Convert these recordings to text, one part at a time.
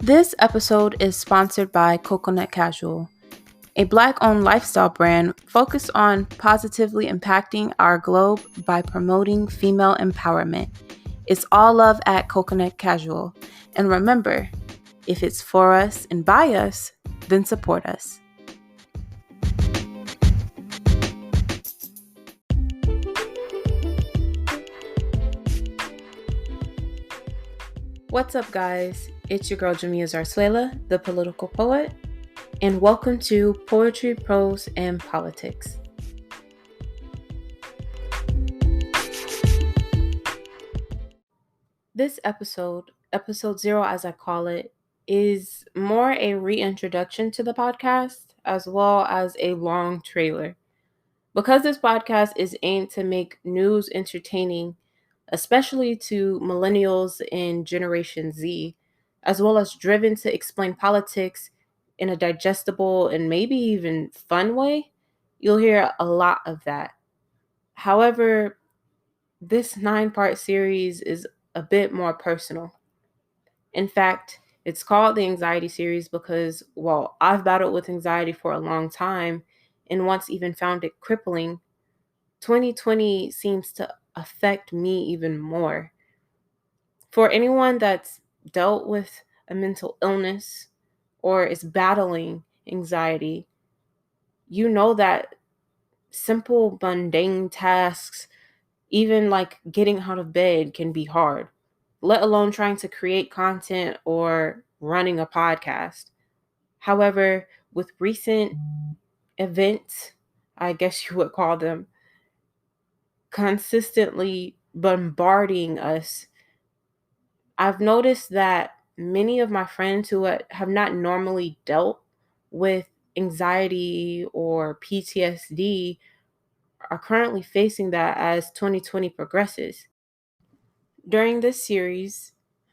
This episode is sponsored by Coconut Casual, a Black-owned lifestyle brand focused on positively impacting our globe by promoting female empowerment. It's all love at Coconut Casual. And remember, if it's for us and by us, then support us. What's up, guys? It's your girl Jamia Zarzuela, the political poet, and welcome to Poetry, Prose, and Politics. This episode 0 as I call it, is more a reintroduction to the podcast as well as a long trailer. Because this podcast is aimed to make news entertaining, especially to millennials and Generation Z, as well as driven to explain politics in a digestible and maybe even fun way, you'll hear a lot of that. However, this 9-part series is a bit more personal. In fact, it's called the Anxiety Series because, while I've battled with anxiety for a long time and once even found it crippling, 2020 seems to affect me even more. For anyone that's dealt with a mental illness or is battling anxiety, you know that simple, mundane tasks, even like getting out of bed, can be hard, let alone trying to create content or running a podcast. However, with recent events, I guess you would call them, consistently bombarding us, I've noticed that many of my friends who have not normally dealt with anxiety or PTSD are currently facing that as 2020 progresses. During this series,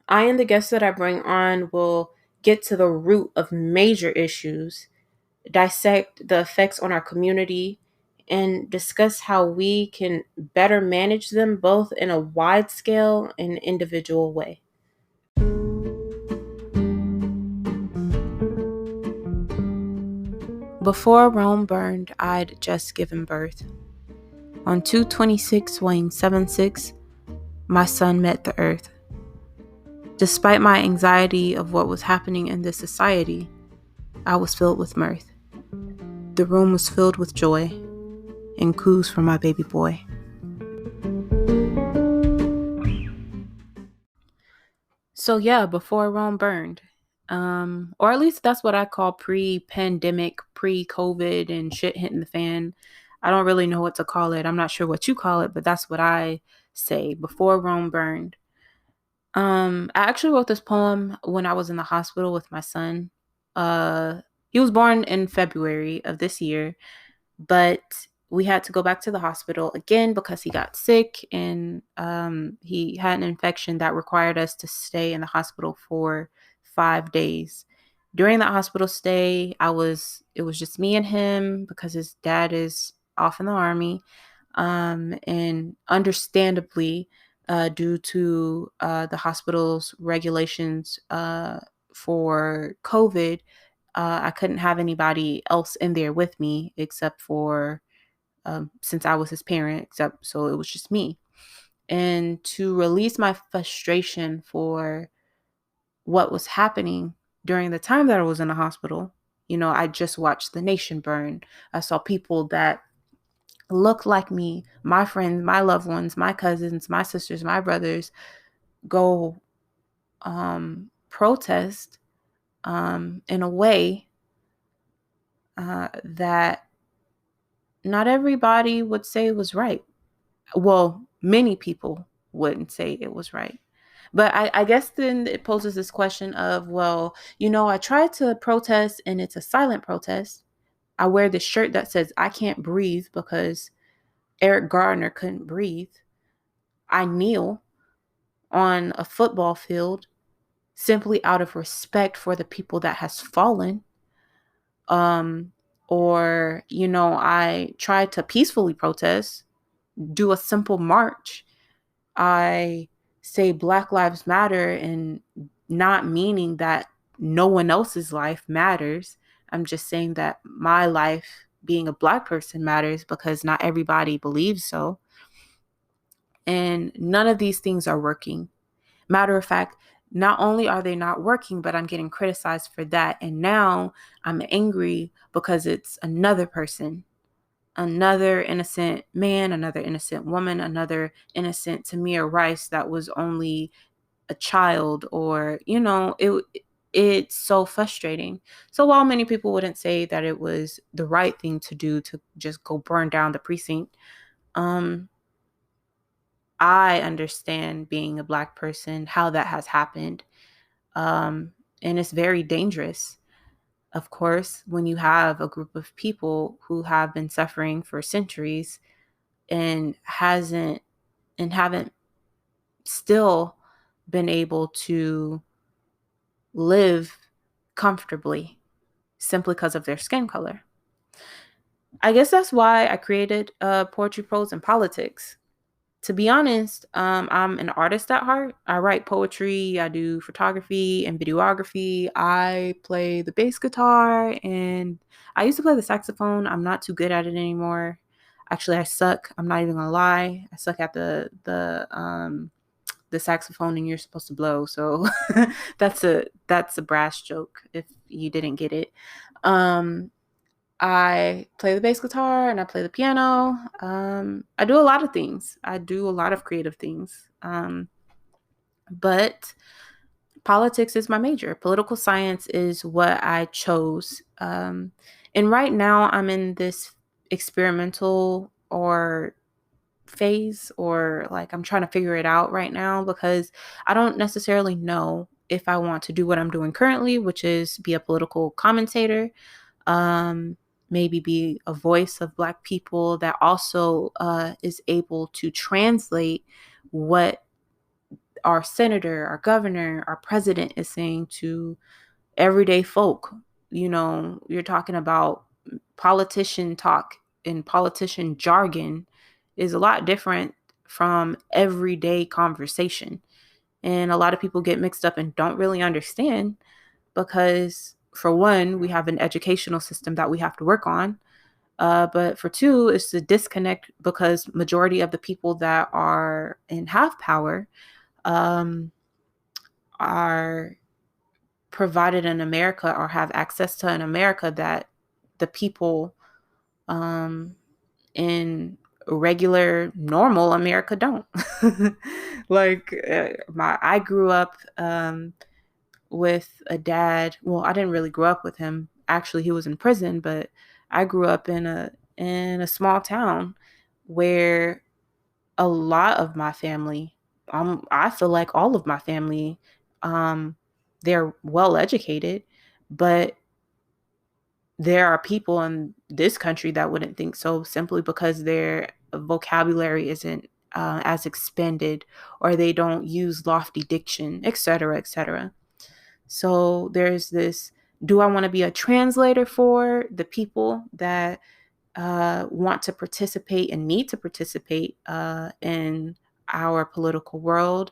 I and the guests that I bring on will get to the root of major issues, dissect the effects on our community, and discuss how we can better manage them both in a wide scale and individual way. Before Rome burned, I'd just given birth. On 2/26, weighing 7'6", my son met the earth. Despite my anxiety of what was happening in this society, I was filled with mirth. The room was filled with joy and coos for my baby boy. So yeah, before Rome burned. Or at least that's what I call pre-pandemic, pre-COVID and shit hitting the fan. I don't really know what to call it. I'm not sure what you call it, but that's what I say, before Rome burned. I actually wrote this poem when I was in the hospital with my son. He was born in February of this year, but we had to go back to the hospital again because he got sick and he had an infection that required us to stay in the hospital for 5 days. During that hospital stay, it was just me and him because his dad is off in the army. And understandably, due to the hospital's regulations for COVID, I couldn't have anybody else in there with me except for since I was his parent, so it was just me. And to release my frustration for what was happening during the time that I was in the hospital, I just watched the nation burn. I saw people that looked like me, my friends, my loved ones, my cousins, my sisters, my brothers, go protest in a way that not everybody would say was right. Well, many people wouldn't say it was right. But I guess then it poses this question of, well, I tried to protest and it's a silent protest. I wear this shirt that says I can't breathe because Eric Gardner couldn't breathe. I kneel on a football field simply out of respect for the people that has fallen. Or, I tried to peacefully protest, do a simple march. I say Black Lives Matter and not meaning that no one else's life matters. I'm just saying that my life, being a Black person, matters because not everybody believes so. And none of these things are working. Matter of fact, not only are they not working, but I'm getting criticized for that. And now I'm angry because it's another person, another innocent man, another innocent woman, another innocent Tamir Rice that was only a child, or, it's so frustrating. So while many people wouldn't say that it was the right thing to do to just go burn down the precinct, I understand, being a Black person, how that has happened. And it's very dangerous. Of course, when you have a group of people who have been suffering for centuries and haven't still been able to live comfortably simply because of their skin color. I guess that's why I created Poetry, Prose, and Politics. To be honest, I'm an artist at heart. I write poetry, I do photography and videography. I play the bass guitar, and I used to play the saxophone. I'm not too good at it anymore. Actually, I suck. I'm not even gonna lie. I suck at the saxophone, and you're supposed to blow. So that's a brass joke if you didn't get it. I play the bass guitar and I play the piano. I do a lot of things. I do a lot of creative things. But politics is my major. Political science is what I chose. And right now I'm in this experimental or phase, or like I'm trying to figure it out right now, because I don't necessarily know if I want to do what I'm doing currently, which is be a political commentator, maybe be a voice of Black people that also is able to translate what our senator, our governor, our president is saying to everyday folk. You're talking about politician talk, and politician jargon is a lot different from everyday conversation. And a lot of people get mixed up and don't really understand because, for one, we have an educational system that we have to work on. But for two, it's the disconnect because majority of the people that are in have power are provided in America or have access to in America that the people in regular, normal America don't. Like I grew up with a dad. Well, I didn't really grow up with him. Actually, he was in prison, but I grew up in a small town where a lot of my family, I feel like all of my family, they're well educated, but there are people in this country that wouldn't think so, simply because their vocabulary isn't as expanded, or they don't use lofty diction, etc., etc. So there's this: do I want to be a translator for the people that want to participate and need to participate in our political world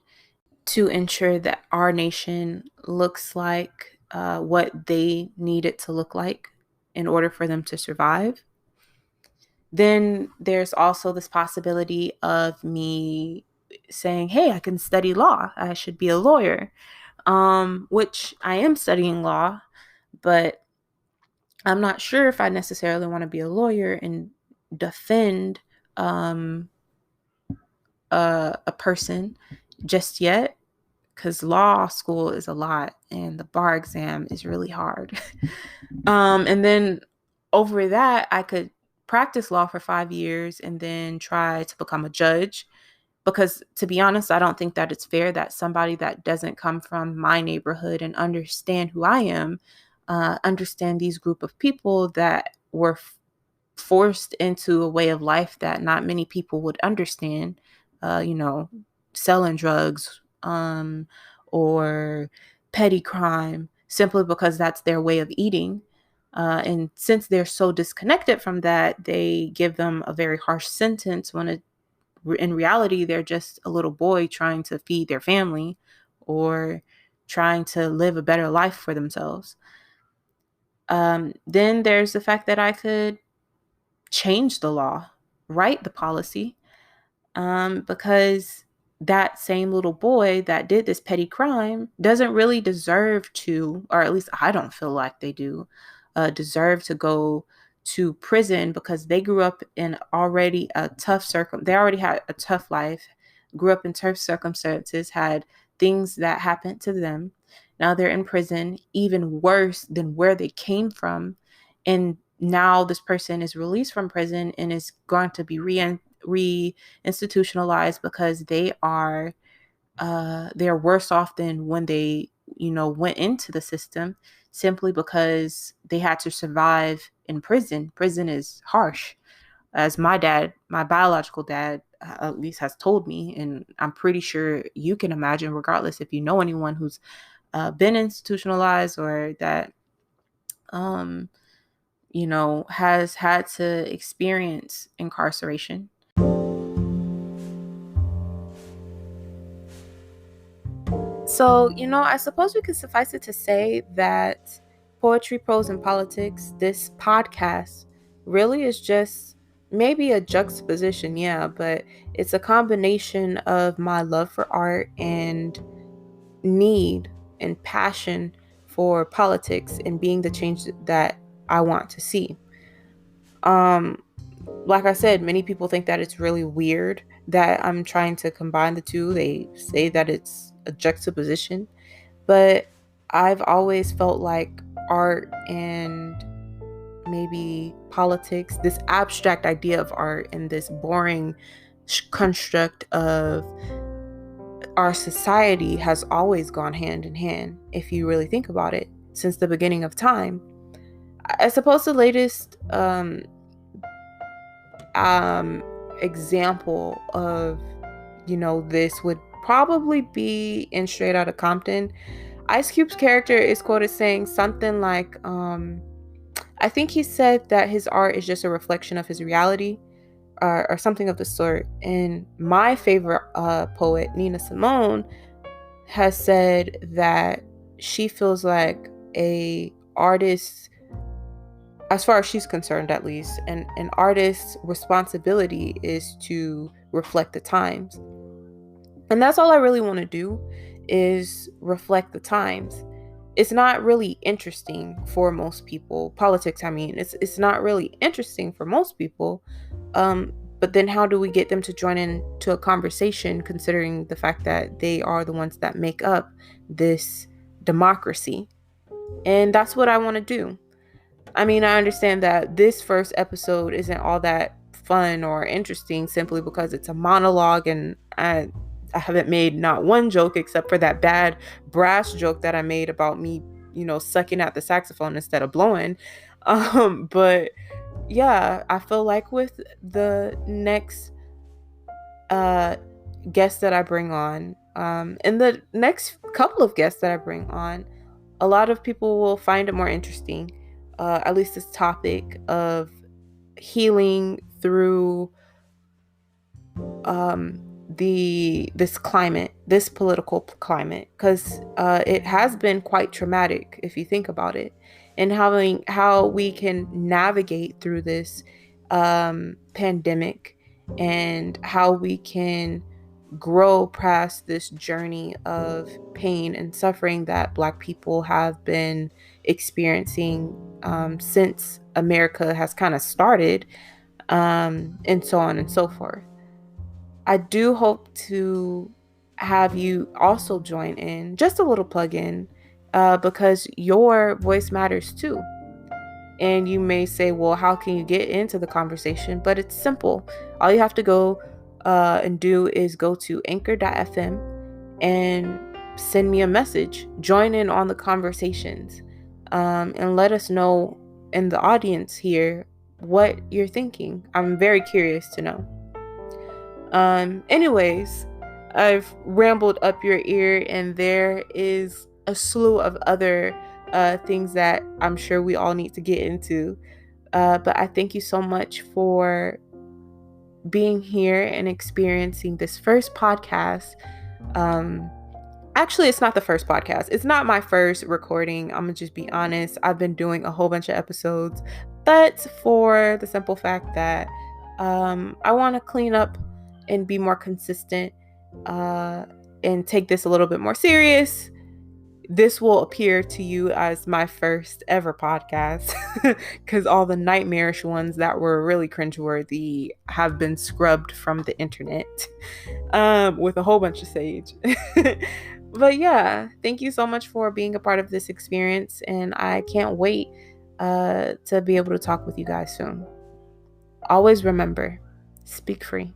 to ensure that our nation looks like what they need it to look like in order for them to survive? Then there's also this possibility of me saying, hey, I can study law. I should be a lawyer, which I am studying law, but I'm not sure if I necessarily want to be a lawyer and defend a person just yet, because law school is a lot and the bar exam is really hard. And then over that, I could practice law for 5 years and then try to become a judge. Because, to be honest, I don't think that it's fair that somebody that doesn't come from my neighborhood and understand who I am, understand these group of people that were forced into a way of life that not many people would understand, selling drugs, or petty crime, simply because that's their way of eating. And since they're so disconnected from that, they give them a very harsh sentence when in reality, they're just a little boy trying to feed their family, or trying to live a better life for themselves. Then there's the fact that I could change the law, write the policy, because that same little boy that did this petty crime doesn't really deserve to, or at least I don't feel like they do, deserve to go to prison, because they grew up in already a tough they already had a tough life, grew up in tough circumstances, had things that happened to them. Now they're in prison, even worse than where they came from. And now this person is released from prison and is going to be re-institutionalized because they're worse off than when they went into the system, simply because they had to survive in prison. Prison is harsh, as my biological dad, at least has told me, and I'm pretty sure you can imagine, regardless if you know anyone who's been institutionalized or that has had to experience incarceration. So, I suppose we could suffice it to say that Poetry, Prose, and Politics, this podcast, really is just maybe a juxtaposition, yeah, but it's a combination of my love for art and need and passion for politics and being the change that I want to see. Like I said, many people think that it's really weird that I'm trying to combine the two. They say that it's a juxtaposition, but I've always felt like art and maybe politics, this abstract idea of art and this boring construct of our society, has always gone hand in hand, if you really think about it, since the beginning of time. I suppose the latest example of this would probably be in Straight Outta Compton. Ice Cube's character is quoted saying something like, I think he said that his art is just a reflection of his reality, or something of the sort. And my favorite poet, Nina Simone, has said that she feels like a artist, as far as she's concerned at least, and an artist's responsibility is to reflect the times. And that's all I really want to do, is reflect the times. It's not really interesting for most people. Politics, I mean, it's not really interesting for most people. But then how do we get them to join into a conversation, considering the fact that they are the ones that make up this democracy? And that's what I want to do. I mean, I understand that this first episode isn't all that fun or interesting, simply because it's a monologue, and I haven't made not one joke except for that bad brass joke that I made about me, sucking at the saxophone instead of blowing. But yeah, I feel like with the next guest that I bring on, and the next couple of guests that I bring on, a lot of people will find it more interesting. At least this topic of healing through this climate, this political climate, because it has been quite traumatic if you think about it, and how we can navigate through this pandemic, and how we can grow past this journey of pain and suffering that Black people have been experiencing since America has kind of started, and so on and so forth. I do hope to have you also join in, just a little plug in, because your voice matters too. And you may say, well, how can you get into the conversation? But it's simple. All you have to go and do is go to anchor.fm and send me a message. Join in on the conversations, and let us know in the audience here what you're thinking. I'm very curious to know. Anyways, I've rambled up your ear, and there is a slew of other things that I'm sure we all need to get into. But I thank you so much for being here and experiencing this first podcast. Actually, it's not the first podcast. It's not my first recording. I'm gonna just be honest. I've been doing a whole bunch of episodes, but for the simple fact that I want to clean up and be more consistent and take this a little bit more serious, this will appear to you as my first ever podcast because all the nightmarish ones that were really cringeworthy have been scrubbed from the internet with a whole bunch of sage. But yeah, thank you so much for being a part of this experience, and I can't wait to be able to talk with you guys soon. Always remember, speak free.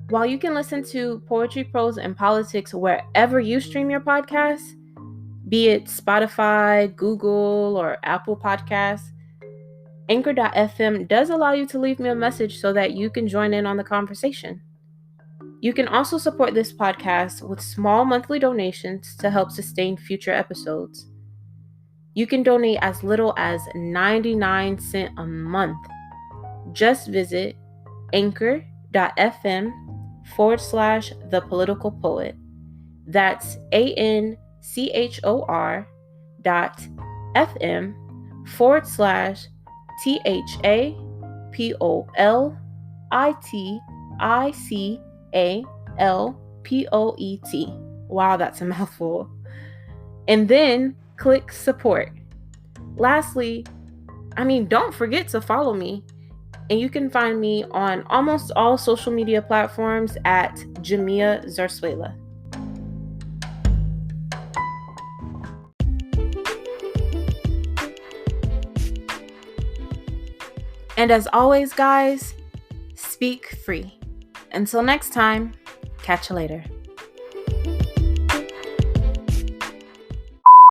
While you can listen to Poetry, Prose, and Politics wherever you stream your podcasts, be it Spotify, Google, or Apple Podcasts, Anchor.fm does allow you to leave me a message so that you can join in on the conversation. You can also support this podcast with small monthly donations to help sustain future episodes. You can donate as little as 99 cents a month. Just visit anchor.fm/The Political Poet. That's anchor.fm/THAPOLITICALPOET. Wow, that's a mouthful. And then click support. Lastly, don't forget to follow me. And you can find me on almost all social media platforms at Jamia Zarzuela. And as always, guys, speak free. Until next time, catch you later.